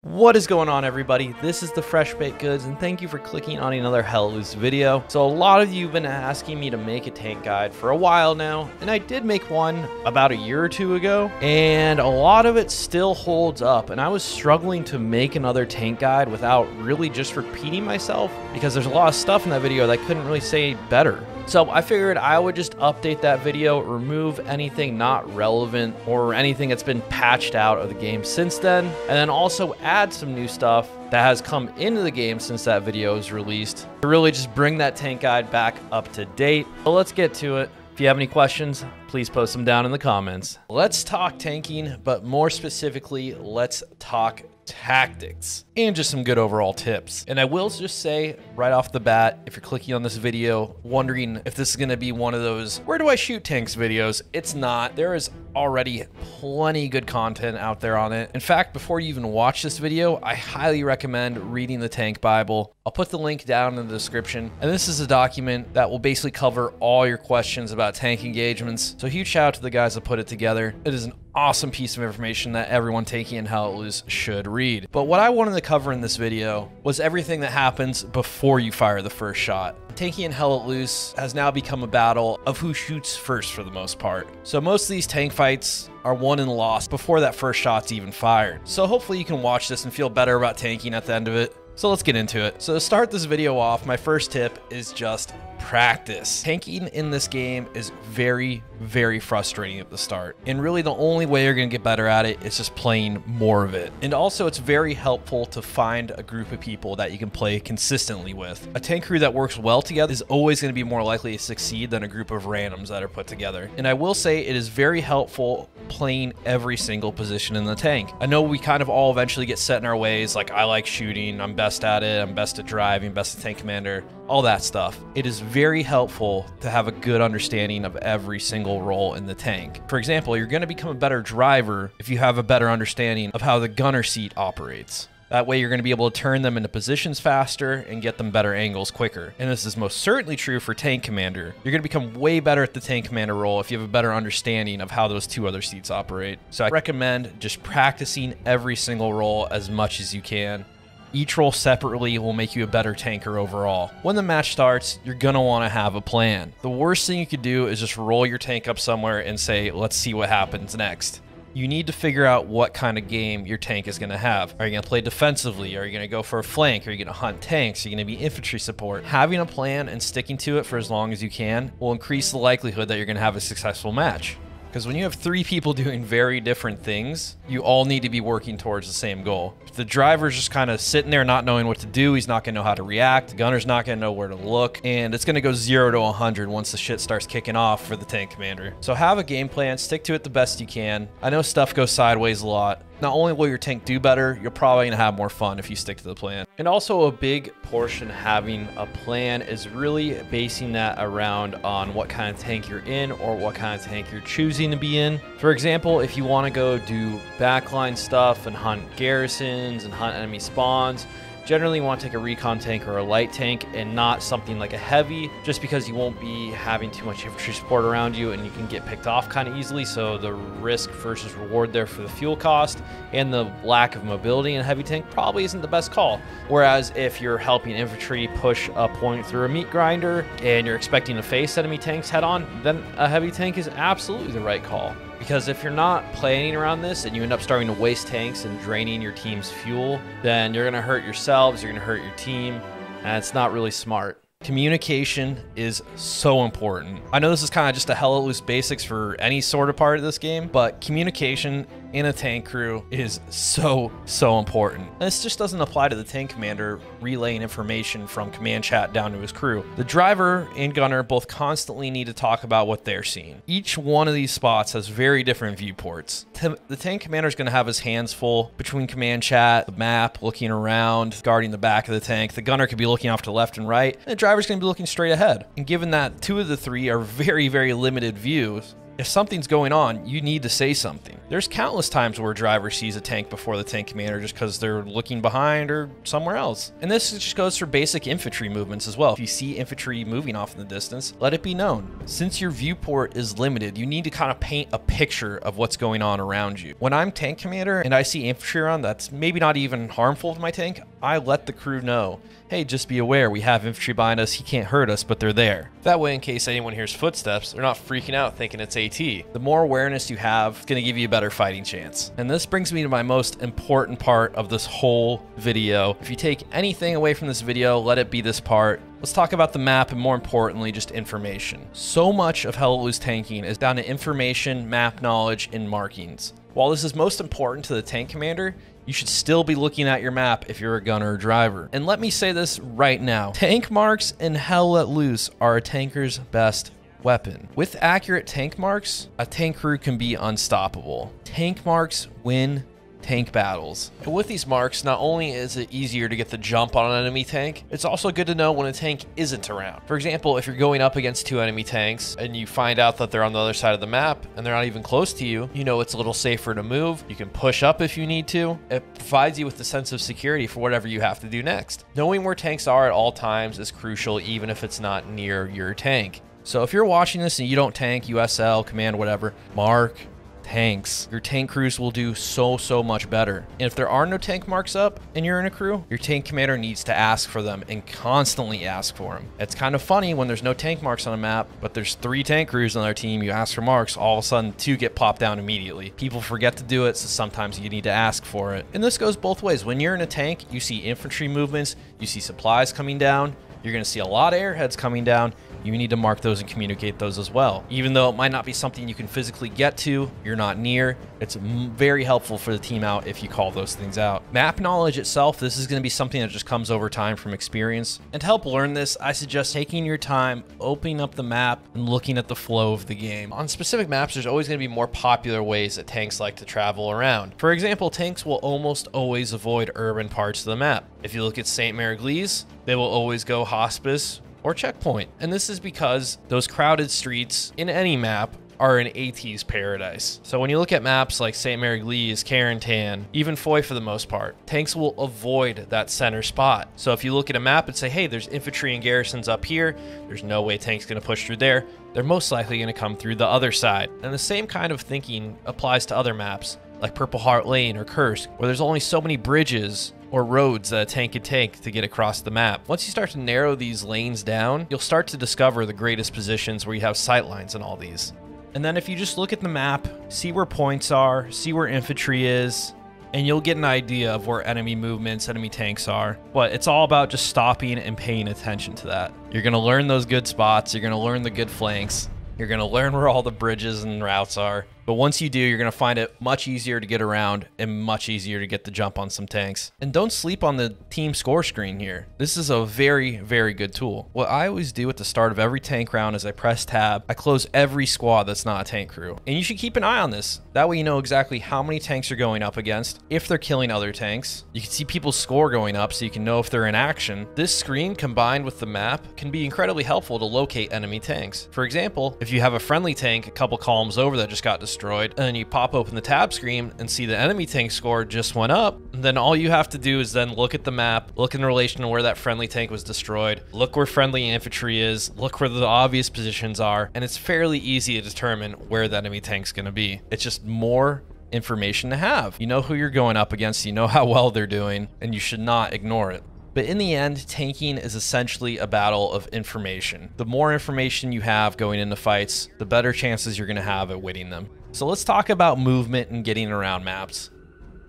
What is going on, everybody? This is the Fresh Baked Goods, and thank you for clicking on another Hell Loose video. So a lot of you have been asking me to make a tank guide for a while now, and I did make one about a year or two ago, and a lot of it still holds up, and I was struggling to make another tank guide without really just repeating myself, because there's a lot of stuff in that video that I couldn't really say better. So I figured I would just update that video, remove anything not relevant or anything that's been patched out of the game since then, and then also add some new stuff that has come into the game since that video was released to really just bring that tank guide back up to date. So let's get to it. If you have any questions, please post them down in the comments. Let's talk tanking, but more specifically, let's talk tactics and just some good overall tips. And I will just say right off the bat, if you're clicking on this video wondering if this is going to be one of those where do I shoot tanks videos, it's not. There is already plenty good content out there on it. In fact, before you even watch this video, I highly recommend reading the Tank Bible. I'll put the link down in the description, and this is a document that will basically cover all your questions about tank engagements. So huge shout out to the guys that put it together. It is an awesome piece of information that everyone taking in Hell Loose should read. But what I wanted to cover in this video was everything that happens before you fire the first shot. Tanking in Hell Loose has now become a battle of who shoots first for the most part. So most of these tank fights are won and lost before that first shot's even fired. So hopefully you can watch this and feel better about tanking at the end of it. So let's get into it. So to start this video off, my first tip is just practice. Tanking in this game is very, very frustrating at the start. And really the only way you're gonna get better at it is just playing more of it. And also it's very helpful to find a group of people that you can play consistently with. A tank crew that works well together is always gonna be more likely to succeed than a group of randoms that are put together. And I will say it is very helpful playing every single position in the tank. I know we kind of all eventually get set in our ways, like I like shooting, I'm best at it, I'm best at driving, best at tank commander, all that stuff. It is very helpful to have a good understanding of every single role in the tank. For example, you're going to become a better driver if you have a better understanding of how the gunner seat operates. That way you're going to be able to turn them into positions faster and get them better angles quicker. And this is most certainly true for tank commander. You're going to become way better at the tank commander role if you have a better understanding of how those two other seats operate. So I recommend just practicing every single role as much as you can. Each role separately will make you a better tanker overall. When the match starts, you're gonna wanna have a plan. The worst thing you could do is just roll your tank up somewhere and say, let's see what happens next. You need to figure out what kind of game your tank is gonna have. Are you gonna play defensively? Are you gonna go for a flank? Are you gonna hunt tanks? Are you gonna be infantry support? Having a plan and sticking to it for as long as you can will increase the likelihood that you're gonna have a successful match. Because when you have three people doing very different things, you all need to be working towards the same goal. If the driver's just kind of sitting there not knowing what to do, he's not going to know how to react, the gunner's not going to know where to look, and it's going to go 0 to 100 once the shit starts kicking off for the tank commander. So have a game plan, stick to it the best you can. I know stuff goes sideways a lot. Not only will your tank do better, you're probably going to have more fun if you stick to the plan. And also a big portion having a plan is really basing that around on what kind of tank you're in or what kind of tank you're choosing to be in. For example, if you want to go do backline stuff and hunt garrisons and hunt enemy spawns, generally you want to take a recon tank or a light tank and not something like a heavy, just because you won't be having too much infantry support around you and you can get picked off kind of easily. So the risk versus reward there for the fuel cost and the lack of mobility in a heavy tank probably isn't the best call. Whereas if you're helping infantry push a point through a meat grinder and you're expecting to face enemy tanks head on, then a heavy tank is absolutely the right call. Because if you're not planning around this and you end up starting to waste tanks and draining your team's fuel, then you're going to hurt yourselves, you're going to hurt your team, and it's not really smart. Communication is so important. I know this is kind of just a hella loose basics for any sort of part of this game, but communication in a tank crew is so important. And this just doesn't apply to the tank commander relaying information from command chat down to his crew. The driver and gunner both constantly need to talk about what they're seeing. Each one of these spots has very different viewports. The tank commander is going to have his hands full between command chat, the map, looking around, guarding the back of the tank. The gunner could be looking off to left and right, and the driver's going to be looking straight ahead. And given that two of the three are very limited views, If something's going on, you need to say something. There's countless times where a driver sees a tank before the tank commander just because they're looking behind or somewhere else. And this just goes for basic infantry movements as well. If you see infantry moving off in the distance, let it be known. Since your viewport is limited, you need to kind of paint a picture of what's going on around you. When I'm tank commander and I see infantry around that's maybe not even harmful to my tank, I let the crew know, hey, just be aware, we have infantry behind us, he can't hurt us, but they're there. That way, in case anyone hears footsteps, they're not freaking out thinking it's AT. The more awareness you have, it's going to give you a better fighting chance. And this brings me to my most important part of this whole video. If you take anything away from this video, let it be this part. Let's talk about the map and more importantly, just information. So much of Hell Let Loose tanking is down to information, map knowledge, and markings. While this is most important to the tank commander, you should still be looking at your map if you're a gunner or driver. And let me say this right now, tank marks in Hell Let Loose are a tanker's best weapon. With accurate tank marks, a tank crew can be unstoppable. Tank marks win tank battles. And with these marks, not only is it easier to get the jump on an enemy tank, it's also good to know when a tank isn't around. For example, if you're going up against 2 enemy tanks and you find out that they're on the other side of the map and they're not even close to you, you know it's a little safer to move. You can push up if you need to. It provides you with a sense of security for whatever you have to do next. Knowing where tanks are at all times is crucial, even if it's not near your tank. So if you're watching this and you don't tank, USL, command, whatever, mark tanks. Your tank crews will do so much better. And if there are no tank marks up and you're in a crew, your tank commander needs to ask for them and constantly ask for them. It's kind of funny when there's no tank marks on a map, but there's 3 tank crews on their team, you ask for marks, all of a sudden 2 get popped down immediately. People forget to do it, so sometimes you need to ask for it. And this goes both ways. When you're in a tank, you see infantry movements, you see supplies coming down, you're going to see a lot of airheads coming down. You need to mark those and communicate those as well. Even though it might not be something you can physically get to, you're not near, it's very helpful for the team out if you call those things out. Map knowledge itself, this is going to be something that just comes over time from experience. And to help learn this, I suggest taking your time, opening up the map, and looking at the flow of the game. On specific maps, there's always going to be more popular ways that tanks like to travel around. For example, tanks will almost always avoid urban parts of the map. If you look at St. Mary-Glise, they will always go hospice or checkpoint. And this is because those crowded streets in any map are an AT's paradise. So when you look at maps like St. Mary-Glise, Carentan, even Foy for the most part, tanks will avoid that center spot. So if you look at a map and say, hey, there's infantry and garrisons up here, there's no way tanks gonna push through there, they're most likely gonna come through the other side. And the same kind of thinking applies to other maps like Purple Heart Lane or Kursk, where there's only so many bridges or roads that a tank could take to get across the map. Once you start to narrow these lanes down, you'll start to discover the greatest positions where you have sight lines in all these. And then if you just look at the map, see where points are, see where infantry is, and you'll get an idea of where enemy movements, enemy tanks are. But it's all about just stopping and paying attention to that. You're gonna learn those good spots, you're gonna learn the good flanks, you're gonna learn where all the bridges and routes are. But once you do, you're going to find it much easier to get around and much easier to get the jump on some tanks. And don't sleep on the team score screen here. This is a very good tool. What I always do at the start of every tank round is I press tab, I close every squad that's not a tank crew. And you should keep an eye on this. That way you know exactly how many tanks you're going up against, if they're killing other tanks. You can see people's score going up so you can know if they're in action. This screen combined with the map can be incredibly helpful to locate enemy tanks. For example, if you have a friendly tank a couple columns over that just got destroyed, and then you pop open the tab screen and see the enemy tank score just went up, and then all you have to do is then look at the map, look in relation to where that friendly tank was destroyed, look where friendly infantry is, look where the obvious positions are, and it's fairly easy to determine where the enemy tank's going to be. It's just more information to have. You know who you're going up against, you know how well they're doing, and you should not ignore it. But in the end, tanking is essentially a battle of information. The more information you have going into fights, the better chances you're going to have at winning them. So let's talk about movement and getting around maps.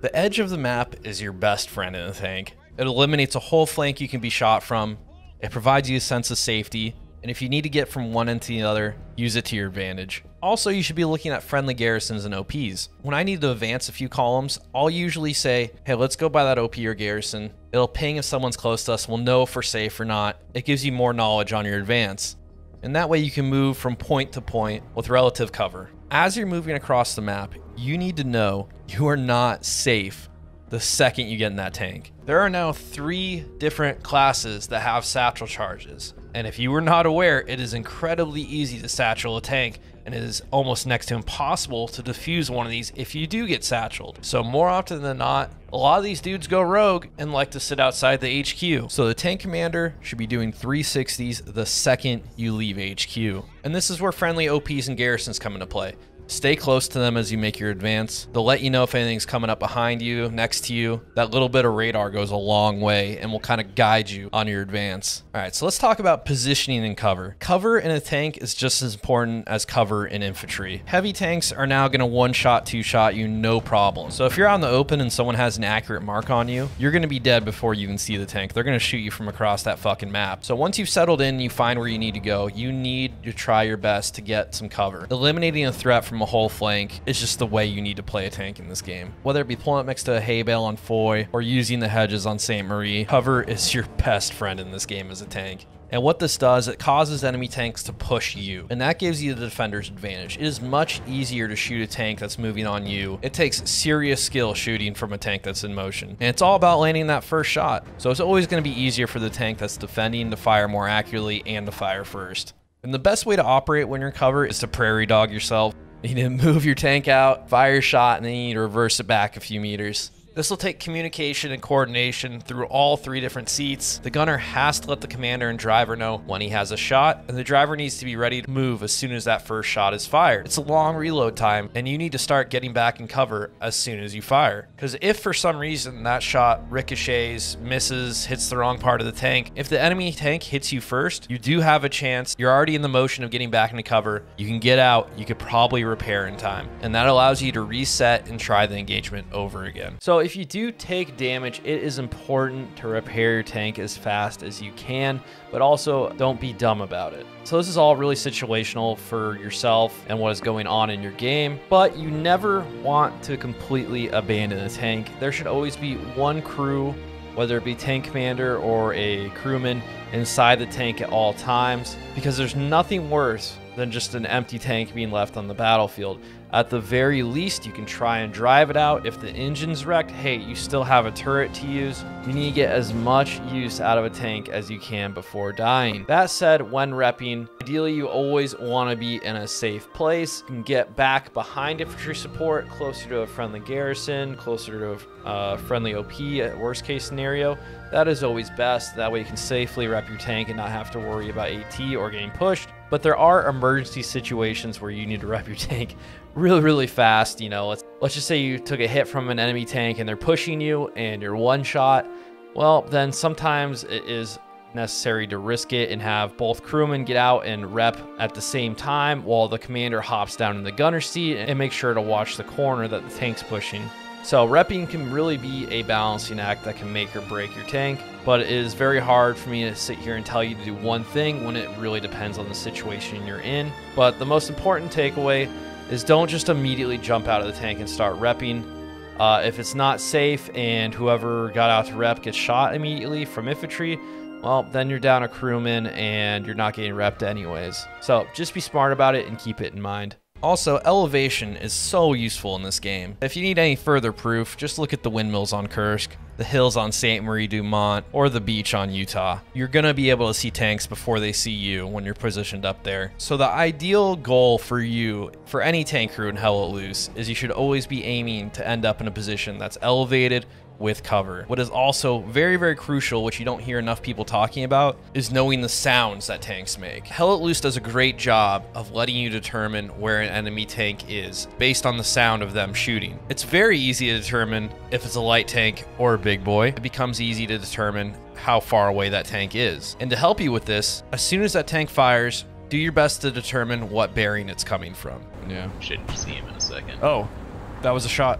The edge of the map is your best friend in a tank. It eliminates a whole flank you can be shot from. It provides you a sense of safety. And if you need to get from one end to the other, use it to your advantage. Also, you should be looking at friendly garrisons and OPs. When I need to advance a few columns, I'll usually say, hey, let's go by that OP or garrison. It'll ping if someone's close to us. We'll know if we're safe or not. It gives you more knowledge on your advance. And that way you can move from point to point with relative cover. As you're moving across the map, you need to know you are not safe the second you get in that tank. There are now 3 different classes that have satchel charges. And if you were not aware, it is incredibly easy to satchel a tank and it is almost next to impossible to defuse one of these if you do get satcheled. So more often than not, a lot of these dudes go rogue and like to sit outside the HQ. So the tank commander should be doing 360s the second you leave HQ. And this is where friendly OPs and garrisons come into play. Stay close to them as you make your advance. They'll let you know if anything's coming up behind you, next to you. That little bit of radar goes a long way and will kind of guide you on your advance. All right, so let's talk about positioning and cover. Cover in a tank is just as important as cover in infantry. Heavy tanks are now gonna one-shot, two-shot you no problem. So if you're out in the open and someone has an accurate mark on you, you're gonna be dead before you even see the tank. They're gonna shoot you from across that fucking map. So once you've settled in, you find where you need to go, you need to try your best to get some cover. Eliminating a threat from a whole flank is just the way you need to play a tank in this game. Whether it be pulling up next to a hay bale on Foy or using the hedges on St. Marie, cover is your best friend in this game as a tank. And what this does, it causes enemy tanks to push you, and that gives you the defender's advantage. It is much easier to shoot a tank that's moving on you. It takes serious skill shooting from a tank that's in motion, and it's all about landing that first shot. So it's always going to be easier for the tank that's defending to fire more accurately and to fire first. And the best way to operate when you're in cover is to prairie dog yourself. You need to move your tank out, fire your shot, and then you need to reverse it back a few meters. This will take communication and coordination through all three different seats. The gunner has to let the commander and driver know when he has a shot, and the driver needs to be ready to move as soon as that first shot is fired. It's a long reload time, and you need to start getting back in cover as soon as you fire. Because if for some reason that shot ricochets, misses, hits the wrong part of the tank, if the enemy tank hits you first, you do have a chance. You're already in the motion of getting back into cover. You can get out, you could probably repair in time, and that allows you to reset and try the engagement over again. So if you do take damage, it is important to repair your tank as fast as you can, but also don't be dumb about it. So this is all really situational for yourself and what is going on in your game, but you never want to completely abandon a tank. There should always be one crew, whether it be tank commander or a crewman, inside the tank at all times, because there's nothing worse than just an empty tank being left on the battlefield. At the very least, you can try and drive it out. If the engine's wrecked, hey, you still have a turret to use. You need to get as much use out of a tank as you can before dying. That said, when repping, ideally you always want to be in a safe place. You can get back behind infantry support, closer to a friendly garrison, closer to a friendly OP at worst case scenario. That is always best. That way you can safely rep your tank and not have to worry about AT or getting pushed. But there are emergency situations where you need to rep your tank really fast. You know, let's just say you took a hit from an enemy tank and they're pushing you and you're one shot. Well, then sometimes it is necessary to risk it and have both crewmen get out and rep at the same time while the commander hops down in the gunner seat, and make sure to watch the corner that the tank's pushing. So repping can really be a balancing act that can make or break your tank, but it is very hard for me to sit here and tell you to do one thing when it really depends on the situation you're in. But the most important takeaway is don't just immediately jump out of the tank and start repping. If it's not safe and whoever got out to rep gets shot immediately from infantry, well, then you're down a crewman and you're not getting repped anyways. So just be smart about it and keep it in mind. Also, elevation is so useful in this game. If you need any further proof, just look at the windmills on Kursk, the hills on St. Marie du Mont, or the beach on Utah. You're gonna be able to see tanks before they see you when you're positioned up there. So the ideal goal for you, for any tank crew in Hell Let Loose, is you should always be aiming to end up in a position that's elevated with cover. What is also very crucial, which you don't hear enough people talking about, is knowing the sounds that tanks make. Hell Let Loose does a great job of letting you determine where an enemy tank is based on the sound of them shooting. It's very easy to determine if it's a light tank or a big boy. It becomes easy to determine how far away that tank is. And to help you with this, as soon as that tank fires, do your best to determine what bearing it's coming from. Yeah. Should see him in a second. Oh, that was a shot.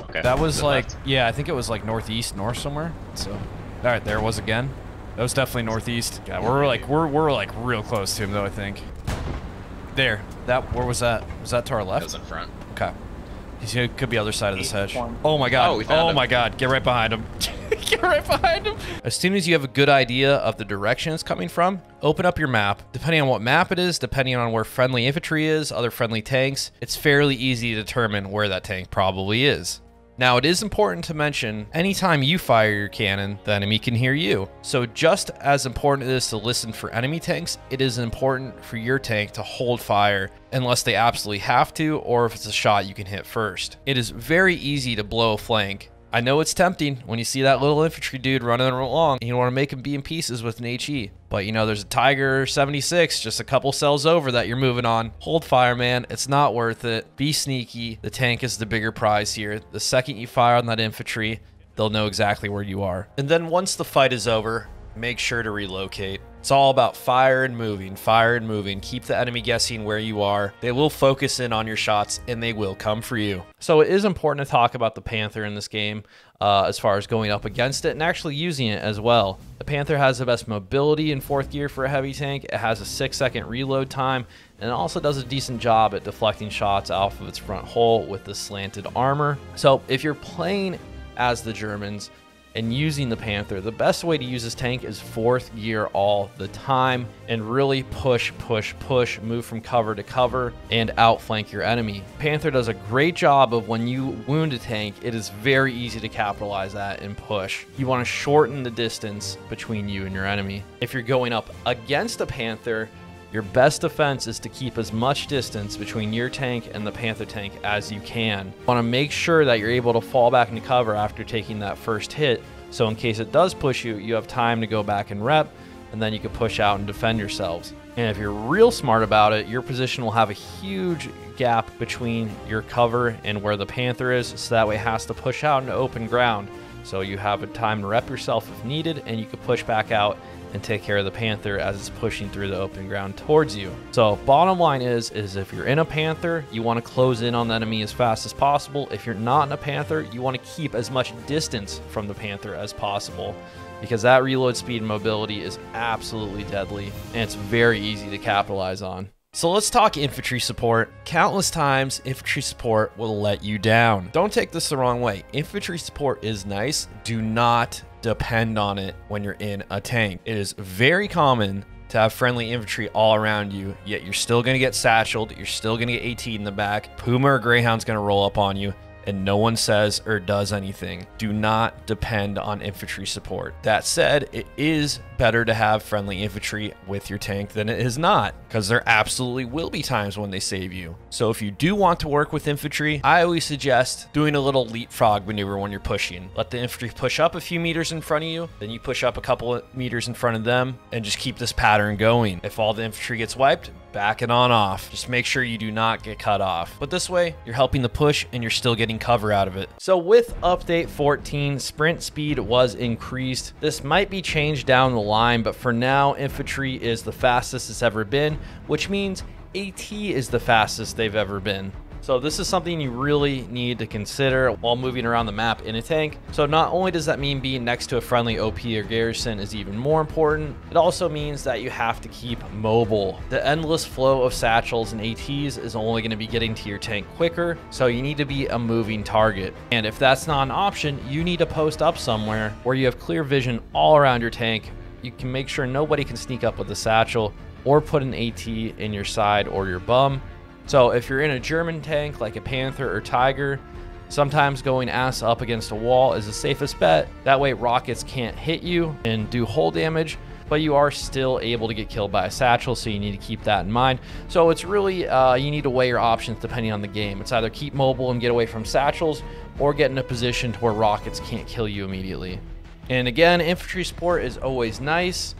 Okay. That was like, left? yeah, I think it was like northeast, north somewhere. So, all right, there it was again. That was definitely northeast. Yeah, we're like real close to him though, I think. There. Where was that? Was that to our left? That was in front. Okay. He could be other side of this hedge. Oh my god. Oh, we found him. My god. Get right behind him. Get right behind him. As soon as you have a good idea of the direction it's coming from, open up your map. Depending on what map it is, depending on where friendly infantry is, other friendly tanks, it's fairly easy to determine where that tank probably is. Now, it is important to mention, anytime you fire your cannon, the enemy can hear you. So just as important it is to listen for enemy tanks, it is important for your tank to hold fire unless they absolutely have to, or if it's a shot you can hit first. It is very easy to blow a flank. I know it's tempting when you see that little infantry dude running along and you want to make him be in pieces with an HE. But you know, there's a Tiger 76 just a couple cells over that you're moving on. Hold fire, man. It's not worth it. Be sneaky. The tank is the bigger prize here. The second you fire on that infantry, they'll know exactly where you are. And then once the fight is over, make sure to relocate. It's all about fire and moving, fire and moving. Keep the enemy guessing where you are. They will focus in on your shots and they will come for you. So it is important to talk about the Panther in this game as far as going up against it and actually using it as well. The Panther has the best mobility in 4th gear for a heavy tank. It has a 6-second reload time and it also does a decent job at deflecting shots off of its front hull with the slanted armor. So if you're playing as the Germans and using the Panther, the best way to use this tank is 4th gear all the time and really push, move from cover to cover and outflank your enemy. Panther does a great job of when you wound a tank, it is very easy to capitalize that and push. You want to shorten the distance between you and your enemy. If you're going up against a Panther, your best defense is to keep as much distance between your tank and the Panther tank as you can. You want to make sure that you're able to fall back into cover after taking that first hit, so in case it does push you, you have time to go back and rep, and then you can push out and defend yourselves. And if you're real smart about it, your position will have a huge gap between your cover and where the Panther is, so that way it has to push out into open ground. So you have a time to rep yourself if needed, and you can push back out and take care of the Panther as it's pushing through the open ground towards you. So bottom line is if you're in a Panther, you want to close in on the enemy as fast as possible. If you're not in a Panther, you want to keep as much distance from the Panther as possible, because that reload speed and mobility is absolutely deadly and it's very easy to capitalize on. So let's talk infantry support. Countless times, infantry support will let you down. Don't take this the wrong way. Infantry support is nice. Do not depend on it when you're in a tank. It is very common to have friendly infantry all around you, yet you're still going to get satcheled. You're still going to get AT'd in the back. Puma or Greyhound's going to roll up on you, and no one says or does anything. Do not depend on infantry support. That said, it is better to have friendly infantry with your tank than it is not, because there absolutely will be times when they save you. So if you do want to work with infantry, I always suggest doing a little leapfrog maneuver when you're pushing. Let the infantry push up a few meters in front of you, then you push up a couple of meters in front of them, and just keep this pattern going. If all the infantry gets wiped, back it on off. Just make sure you do not get cut off. But this way, you're helping the push and you're still getting cover out of it. So with update 14, sprint speed was increased. This might be changed down the line, but for now, infantry is the fastest it's ever been, which means AT is the fastest they've ever been. So this is something you really need to consider while moving around the map in a tank. So not only does that mean being next to a friendly OP or garrison is even more important, it also means that you have to keep mobile. The endless flow of satchels and ATs is only going to be getting to your tank quicker, so you need to be a moving target. And if that's not an option, you need to post up somewhere where you have clear vision all around your tank. You can make sure nobody can sneak up with a satchel or put an AT in your side or your bum. So if you're in a German tank like a Panther or Tiger, sometimes going ass up against a wall is the safest bet. That way rockets can't hit you and do hull damage, but you are still able to get killed by a satchel, so you need to keep that in mind. So it's really, you need to weigh your options depending on the game. It's either keep mobile and get away from satchels, or get in a position to where rockets can't kill you immediately. And again, infantry support is always nice,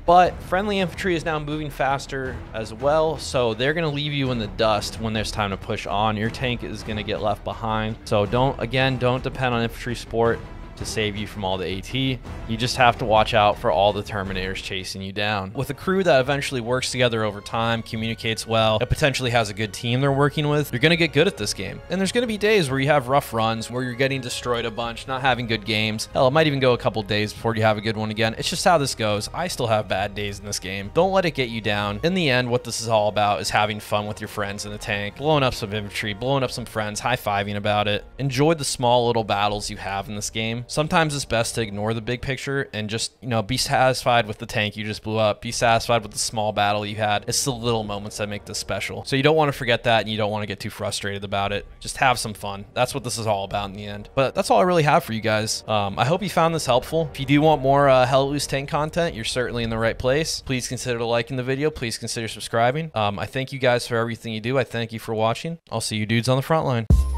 but friendly infantry is now moving faster as well, so they're going to leave you in the dust when there's time to push on. Your tank is going to get left behind. So don't depend on infantry support to save you from all the AT. You just have to watch out for all the Terminators chasing you down. With a crew that eventually works together over time, communicates well, and potentially has a good team they're working with, you're going to get good at this game. And there's going to be days where you have rough runs, where you're getting destroyed a bunch, not having good games. Hell, it might even go a couple days before you have a good one again. It's just how this goes. I still have bad days in this game. Don't let it get you down. In the end, what this is all about is having fun with your friends in the tank, blowing up some infantry, blowing up some friends, high-fiving about it. Enjoy the small little battles you have in this game. Sometimes it's best to ignore the big picture and just, you know, be satisfied with the tank you just blew up. Be satisfied with the small battle you had. It's the little moments that make this special. So you don't want to forget that, and you don't want to get too frustrated about it. Just have some fun. That's what this is all about in the end. But that's all I really have for you guys. I hope you found this helpful. If you do want more Hell Loose tank content, you're certainly in the right place. Please consider liking the video. Please consider subscribing. I thank you guys for everything you do. I thank you for watching. I'll see you dudes on the front line.